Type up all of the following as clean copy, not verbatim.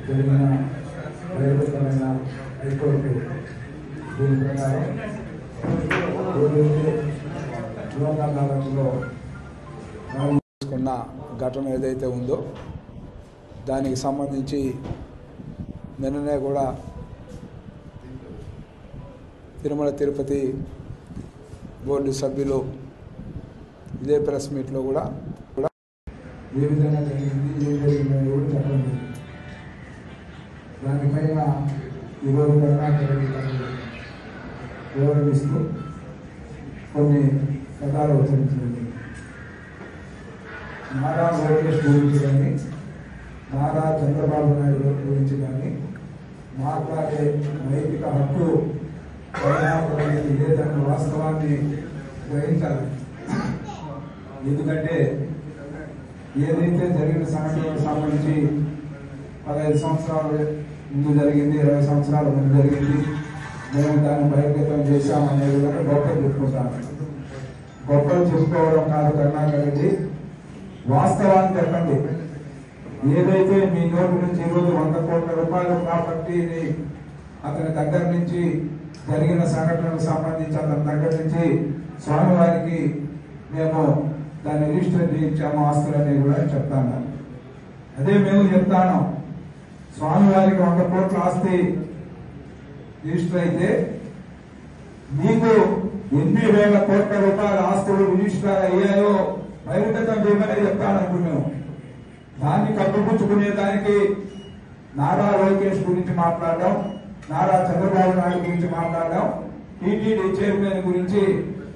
జరిగిన వైరుధ్యమైన హైకోర్టు దీని ప్రకారం తెలంగాణలో తీసుకున్న ఘటన ఏదైతే ఉందో దానికి సంబంధించి నిన్ననే కూడా తిరుమల తిరుపతి బోర్డు సభ్యులు ఇదే ప్రెస్ మీట్లో కూడా ఏ విధంగా జరిగింది ఏం జరిగిందని కూడా చెప్పండి. దానిపైన ఈరోజు వివరణిస్తూ కొన్ని కథలు ఉచ్చరించింది. నారా లోకేష్ గురించి కానీ నారా చంద్రబాబు నాయుడు గురించి కానీ మాట్లాడే నైతిక హక్కు లేదన్న వాస్తవాన్ని గ్రహించాలి. ఎందుకంటే ఏదైతే జరిగిన సంఘటనలకు సంబంధించి 15 సంవత్సరాల ముందు జరిగింది, 20 సంవత్సరాల ముందు జరిగింది, మేము దాన్ని బహిర్గతం చేశామనే విధంగా గొప్పలు చెప్పుకుంటాము. గొప్పలు చెప్పుకోవడం కాదు కరుణాకర్ రెడ్డి, వాస్తవాన్ని చెప్పండి. ఏదైతే మీ నోటి నుంచి ఈరోజు 100 కోట్ల రూపాయల ప్రాపర్టీని అతని దగ్గర నుంచి జరిగిన సంఘటనకు సంబంధించి అతని దగ్గర నుంచి స్వామివారికి మేము దాన్ని రిజిస్టర్ చేయించాము ఆస్తులని కూడా చెప్తాను. అదే మేము చెప్తాను, స్వామివారికి 100 కోట్ల ఆస్తి రిజిస్టర్ అయితే మీకు ఎన్ని వేల కోట్ల రూపాయల ఆస్తులు రిజిస్టర్ అయ్యాయో బహిర్గతం చేయమని చెప్తాను అనుకున్నాం. దాన్ని కప్పిపుచ్చుకునే దానికి నారా లోకేష్ గురించి మాట్లాడడం, నారా చంద్రబాబు నాయుడు గురించి మాట్లాడడం, టీటీడీ చైర్మన్ గురించి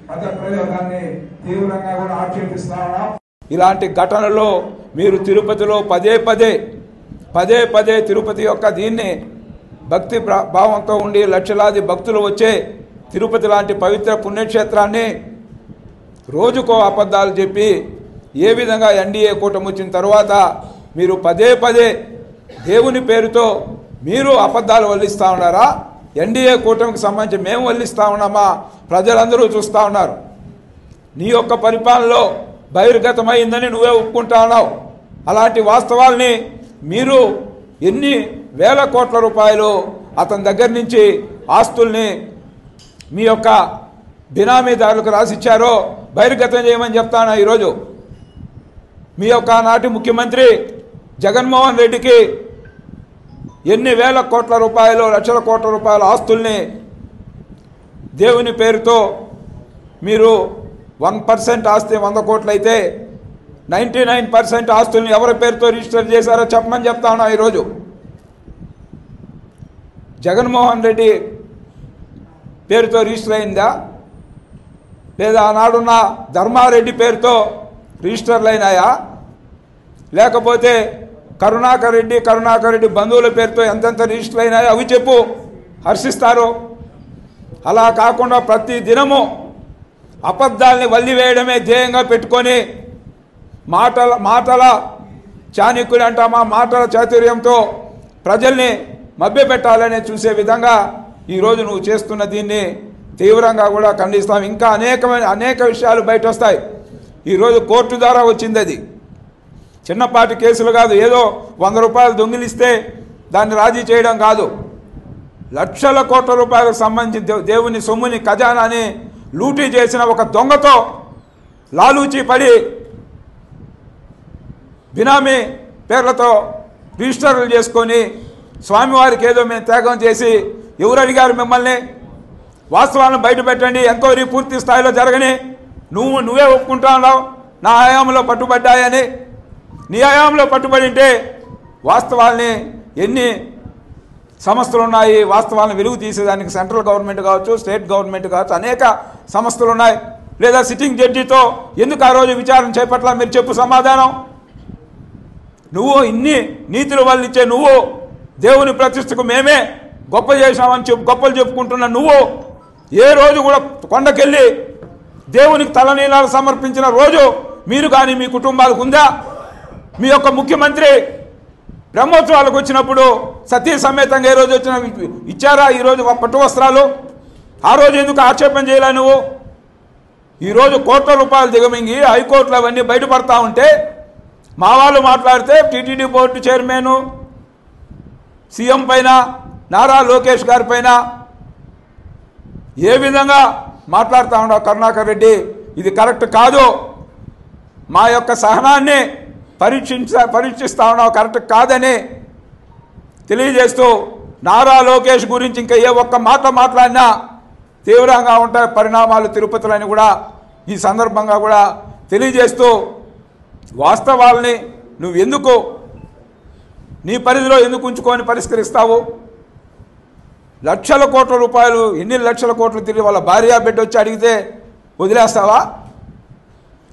పదప్రయోగాన్ని తీవ్రంగా కూడా ఆక్షేపిస్తా ఉన్నాం. ఇలాంటి ఘటనలో మీరు తిరుపతిలో పదే పదే తిరుపతి యొక్క దీన్ని భక్తి భావంతో ఉండి లక్షలాది భక్తులు వచ్చే తిరుపతి లాంటి పవిత్ర పుణ్యక్షేత్రాన్ని రోజుకో అబద్ధాలు చెప్పి ఏ విధంగా ఎన్డీఏ కూటమి వచ్చిన తర్వాత మీరు పదే దేవుని పేరుతో మీరు అబద్ధాలు వల్లిస్తూ ఉన్నారా? ఎన్డీఏ కూటమికి సంబంధించి మేము వల్లిస్తూ ఉన్నామా? ప్రజలందరూ చూస్తూ ఉన్నారు. నీ యొక్క పరిపాలనలో బహిర్గతమైందని నువ్వే ఒప్పుకుంటా ఉన్నావు. అలాంటి వాస్తవాల్ని మీరు ఎన్ని వేల కోట్ల రూపాయలు అతని దగ్గర నుంచి ఆస్తుల్ని మీ యొక్క బినామీదారులకు రాసిచ్చారో బహిర్గతం చేయమని చెప్తాను. ఈరోజు మీ యొక్క నాటి ముఖ్యమంత్రి జగన్మోహన్ రెడ్డికి ఎన్ని వేల కోట్ల రూపాయలు లక్షల కోట్ల రూపాయల ఆస్తుల్ని దేవుని పేరుతో మీరు 1% ఆస్తి 100 కోట్లు అయితే 99% ఆస్తుల్ని ఎవరి పేరుతో రిజిస్టర్ చేశారో చెప్పమని చెప్తా ఉన్నా. ఈరోజు జగన్మోహన్ రెడ్డి పేరుతో రిజిస్టర్ అయిందా, లేదా ఆనాడున్న ధర్మారెడ్డి పేరుతో రిజిస్టర్లు అయినాయా, లేకపోతే కరుణాకర్ రెడ్డి బంధువుల పేరుతో ఎంతెంత రిజిస్టర్లు అయినాయో అవి చెప్పు, హర్షిస్తారు. అలా కాకుండా ప్రతి దినము అబద్ధాలని వల్లివేయడమే ధ్యేయంగా పెట్టుకొని మాటల చాణక్యుడు అంటామా, మాటల చాతుర్యంతో ప్రజల్ని మభ్యపెట్టాలని చూసే విధంగా ఈరోజు నువ్వు చేస్తున్న దీన్ని తీవ్రంగా కూడా ఖండిస్తాం. ఇంకా అనేక విషయాలు బయట వస్తాయి. ఈరోజు కోర్టు ద్వారా వచ్చింది, అది చిన్నపాటి కేసులు కాదు. ఏదో 100 రూపాయలు దొంగిలిస్తే దాన్ని రాజీ చేయడం కాదు. లక్షల కోట్ల రూపాయలకు సంబంధించి దేవుని సొమ్ముని ఖజానాని లూటీ చేసిన ఒక దొంగతో లాలూచి పడి బినామీ పేర్లతో రిజిస్టర్లు చేసుకొని స్వామివారికి ఏదో మేము త్యాగం చేసి ఎవరు అడిగారు మిమ్మల్ని? వాస్తవాలను బయట పెట్టండి, ఎంక్వైరీ పూర్తి స్థాయిలో జరగని. నువ్వే ఒప్పుకుంటా ఉన్నావు నా హయాంలో పట్టుబడ్డాయని. నీ హయాంలో పట్టుబడి ఉంటే వాస్తవాల్ని ఎన్ని సంస్థలు ఉన్నాయి, వాస్తవాలను వెలుగు తీసేదానికి సెంట్రల్ గవర్నమెంట్ కావచ్చు, స్టేట్ గవర్నమెంట్ కావచ్చు, అనేక సంస్థలు ఉన్నాయి. లేదా సిట్టింగ్ జడ్జితో ఎందుకు ఆ రోజు విచారణ చేపట్ల మీరు చెప్పు సమాధానం. నువ్వు ఇన్ని నీతులు వల్లించే నువ్వు దేవుని ప్రతిష్టకు మేమే గొప్ప చేశామని గొప్పలు చెప్పుకుంటున్న నువ్వు ఏ రోజు కూడా కొండకెళ్ళి దేవునికి తలనీలాలు సమర్పించిన రోజు మీరు కానీ మీ కుటుంబాలకు ఉందా? మీ యొక్క ముఖ్యమంత్రి బ్రహ్మోత్సవాలకు వచ్చినప్పుడు సతీ సమేతంగా ఏ రోజు వచ్చిన ఇచ్చారా? ఈరోజు పట్టు వస్త్రాలు ఆ రోజు ఎందుకు ఆక్షేపణ చేయలే నువ్వు? ఈరోజు కోట్ల రూపాయలు దిగమింగి హైకోర్టులు అవన్నీ బయటపడతా ఉంటే మా వాళ్ళు మాట్లాడితే టీటీడీ బోర్డు చైర్మన్ సీఎం పైన నారా లోకేష్ గారి పైన ఏ విధంగా మాట్లాడుతూ ఉన్నావు కరుణాకర్ రెడ్డి? ఇది కరెక్ట్ కాదు. మా యొక్క సహనాన్ని పరీక్షిస్తూ ఉన్నావు, కరెక్ట్ కాదని తెలియజేస్తూ నారా లోకేష్ గురించి ఇంకా ఏ ఒక్క మాట మాట్లాడినా తీవ్రంగా ఉంటాయి పరిణామాలు తిరుపతిలోని కూడా ఈ సందర్భంగా కూడా తెలియజేస్తూ వాస్తవాలని నువ్వు ఎందుకు నీ పరిధిలో ఎందుకు ఉంచుకొని పరిష్కరిస్తావు? లక్షల కోట్ల రూపాయలు, ఎన్ని లక్షల కోట్లు తిరిగి వాళ్ళ భార్య బిడ్డ వచ్చి అడిగితే వదిలేస్తావా?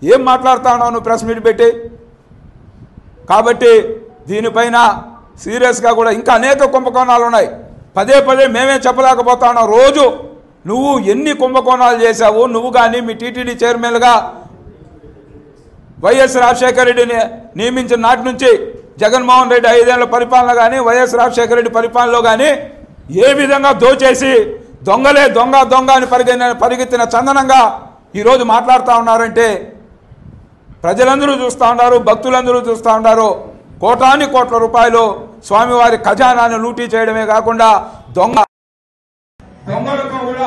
ఏం మాట్లాడుతా ఉన్నావు నువ్వు ప్రెస్ మీట్ పెట్టి? కాబట్టి దీనిపైన సీరియస్గా కూడా ఇంకా అనేక కుంభకోణాలు ఉన్నాయి. పదే పదే మేమే చెప్పలేకపోతా ఉన్నాం. రోజు నువ్వు ఎన్ని కుంభకోణాలు చేశావు, నువ్వు కానీ మీ టీటీడీ చైర్మన్గా వైఎస్ రాజశేఖర రెడ్డిని నియమించిన నాటి నుంచి జగన్మోహన్ రెడ్డి 5 ఏళ్ల పరిపాలన కానీ వైఎస్ రాజశేఖర రెడ్డి పరిపాలనలో కానీ ఏ విధంగా దోచేసి దొంగలే దొంగ దొంగ అని పరిగెత్తిన చందనంగా ఈరోజు మాట్లాడుతూ ఉన్నారంటే ప్రజలందరూ చూస్తూ ఉన్నారు, భక్తులందరూ చూస్తూ ఉన్నారు. కోటాని కోట్ల రూపాయలు స్వామివారి ఖజానాను లూటీ చేయడమే కాకుండా దొంగలకు కూడా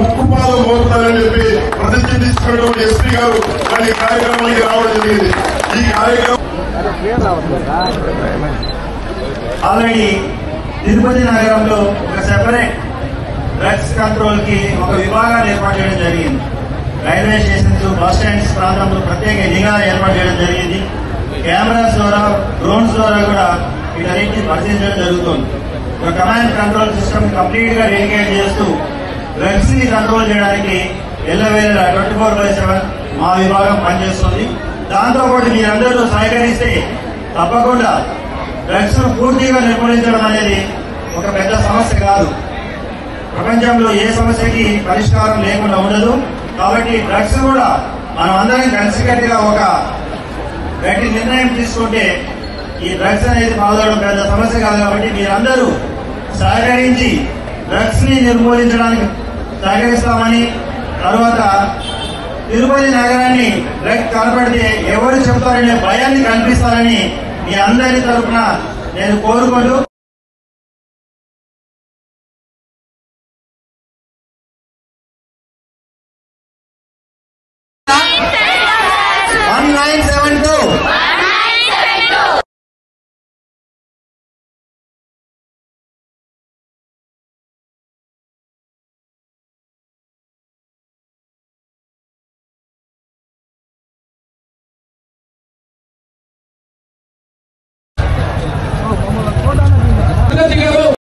ఉక్కుపాలు మోపుతారని చెప్పి ప్రతిజ్ఞ తీసుకున్నటువంటి ఎస్పీ గారు దాని కార్యక్రమానికి రావడం జరిగింది. ఈ కార్యక్రమం ఆల్రెడీ తిరుపతి నగరంలో ఒక సెపరేట్ డ్రగ్స్ కంట్రోల్ కి ఒక విభాగాన్ని ఏర్పాటు చేయడం జరిగింది. రైల్వే స్టేషన్స్, బస్ స్టాండ్స్ ప్రాంతంలో ప్రత్యేక నిఘాలు ఏర్పాటు చేయడం జరిగింది. కెమెరాస్ ద్వారా, డ్రోన్స్ ద్వారా కూడా వీటన్నింటినీ పరిశీలించడం జరుగుతుంది. ఒక కమాండ్ కంట్రోల్ సిస్టమ్ కంప్లీట్ గా డెడికేట్ చేస్తూ డ్రగ్స్ ని కంట్రోల్ చేయడానికి ఎల్లవేళ 24/7 మా విభాగం పనిచేస్తుంది. దాంతోపాటు మీరందరూ సహకరిస్తే తప్పకుండా డ్రగ్స్ ను పూర్తిగా నిర్మూలించడం అనేది ఒక పెద్ద సమస్య కాదు. ప్రపంచంలో ఏ సమస్యకి పరిష్కారం లేకుండా ఉండదు. కాబట్టి డ్రగ్స్ కూడా మనం అందరం కలిసికట్టుగా ఒక గట్టి నిర్ణయం తీసుకుంటే ఈ డ్రగ్స్ అనేది పాల్గొనడం పెద్ద సమస్య కాదు. కాబట్టి మీరందరూ సహకరించి డ్రగ్స్ ని నిర్మూలించడానికి సహకరిస్తామని, తర్వాత తిరుపతి నగరాన్ని డ్రగ్ కనపడితే ఎవరు చెప్తారనే భయాన్ని కల్పిస్తారని మీ అందరి తరఫున నేను కోరుకుంటూ